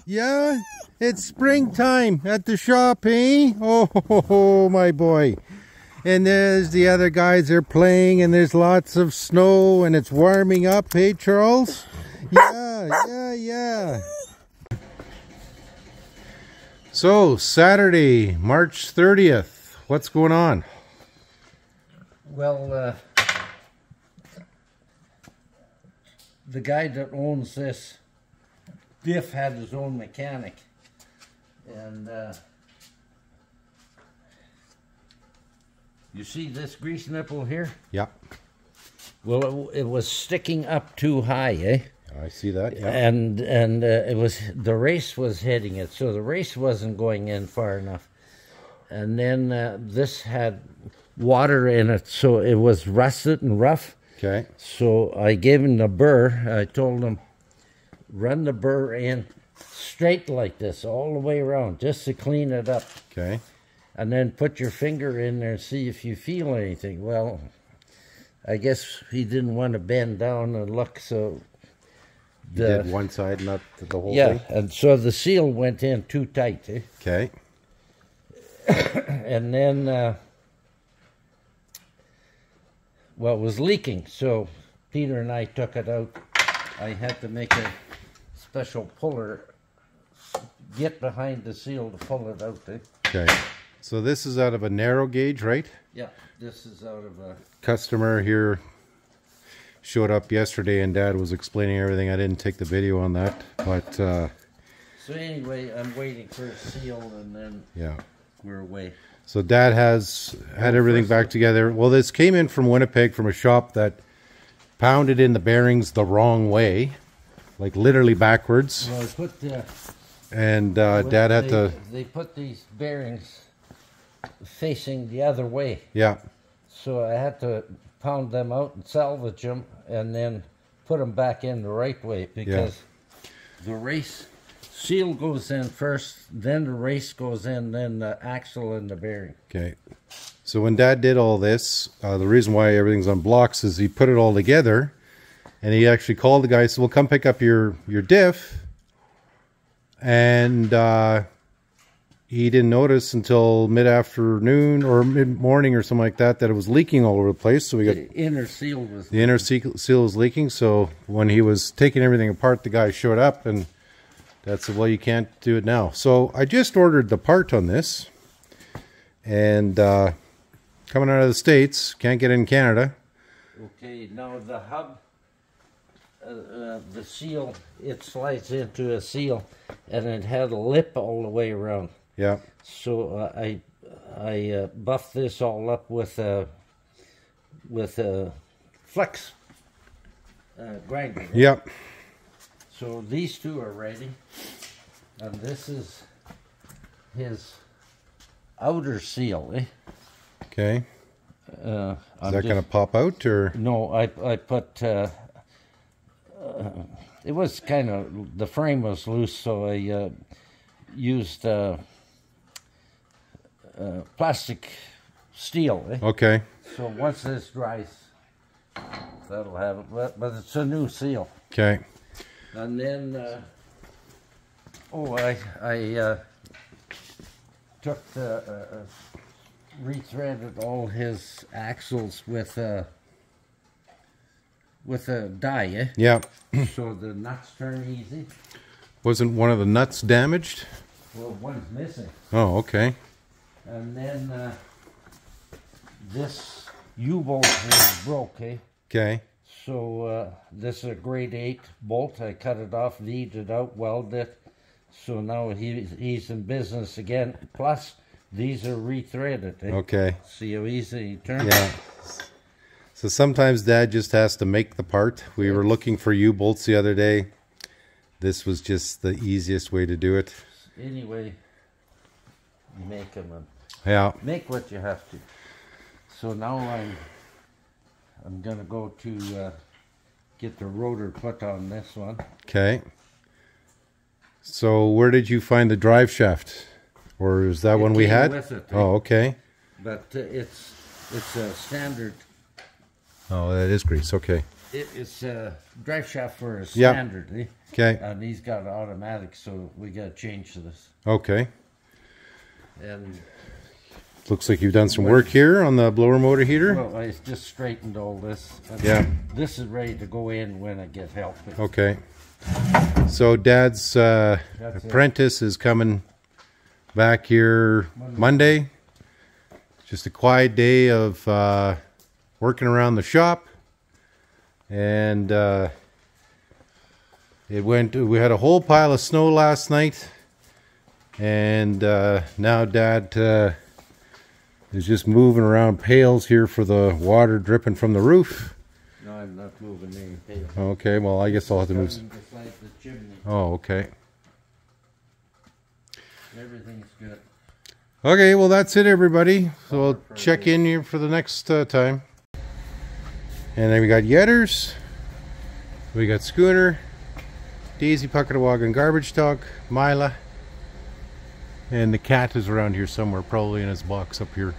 Yeah, it's springtime at the shop, eh? Oh, my boy. And there's the other guys are playing, and there's lots of snow, and it's warming up, hey, Charles? Yeah. So, Saturday, March 30th. What's going on? Well, the guy that owns this diff had his own mechanic, and you see this grease nipple here? Yeah. Well, it was sticking up too high, eh? I see that, yeah. And it was, the race was hitting it, so the race wasn't going in far enough. And then this had water in it, so it was rusted and rough. Okay. So I gave him the burr. I told him, run the burr in straight like this all the way around, just to clean it up. Okay. And then put your finger in there and see if you feel anything. Well, I guess he didn't want to bend down and look, so you did one side, not the whole thing? Yeah, and so the seal went in too tight. Eh? Okay. And then, well, it was leaking, so Peter and I took it out. I had to make a special puller, get behind the seal to pull it out. Eh? Okay. So this is out of a narrow gauge, right? Yeah, this is out of a... Customer here showed up yesterday and Dad was explaining everything. I didn't take the video on that, but... So anyway, I'm waiting for a seal and then we're away. So Dad has had everything back together. Well, this came in from Winnipeg from a shop that pounded in the bearings the wrong way, like literally backwards. Well, I put the... And Dad had to... They put these bearings facing the other way. Yeah. So I had to pound them out and salvage them and then put them back in the right way because the race seal goes in first, then the race goes in, then the axle and the bearing. Okay. So when Dad did all this, the reason why everything's on blocks is he put it all together and he actually called the guy and said, well, come pick up your diff. And he didn't notice until mid-afternoon or mid-morning or something like that it was leaking all over the place. So we got the inner seal was was leaking. So when he was taking everything apart, the guy showed up and Dad said, well, you can't do it now. So I just ordered the part on this, and coming out of the States, can't get it in Canada. Okay, now the hub, the seal, it slides into a seal, and it had a lip all the way around. Yeah. So I buffed this all up with a flex grinder. Yeah. So these two are ready, and this is his outer seal. Eh? Okay. Is that going to pop out or? No, I put. It was kind of, the frame was loose, so I used plastic steel. Eh? Okay. So once this dries, that'll have it. But it's a new seal. Okay. And then, I took rethreaded all his axles with a die, eh? Yeah. So the nuts turn easy. Wasn't one of the nuts damaged? Well, one's missing. Oh, okay. And then this U-bolt was broke, eh? Okay. So this is a grade 8 bolt. I cut it off, V'd it out, welded it. So now he's in business again. Plus, these are rethreaded. Eh? Okay. See how easy he turns? Yeah. So sometimes Dad just has to make the part. We were looking for U-bolts the other day. This was just the easiest way to do it. Anyway, you make them and make what you have to. So now I'm going to go to get the rotor put on this one. Okay. So where did you find the drive shaft? Or is that one we had? With it, oh, okay. But it's a standard. Oh, that is grease. Okay. It's a drive shaft for a Yep. standard, eh? Okay. And he's got automatic, so we got to change this. Okay. And Looks like you've done some work here on the blower motor heater. well, I just straightened all this. And Yeah. This is ready to go in when I get help. Okay. So Dad's Apprentice is coming back here Monday. Just a quiet day of working around the shop. And we had a whole pile of snow last night. And now Dad is just moving around pails here for the water dripping from the roof. No, I'm not moving any pail. Okay, well, I guess I'll have to move. Beside the chimney. Oh, okay. Everything's good. Okay, well, that's it, everybody. So we'll check in here for the next time. And then we got Yetters. We got Schooner, Daisy, Puckatawagan, Garbage Dog, Mila. And the cat is around here somewhere, probably in his box up here.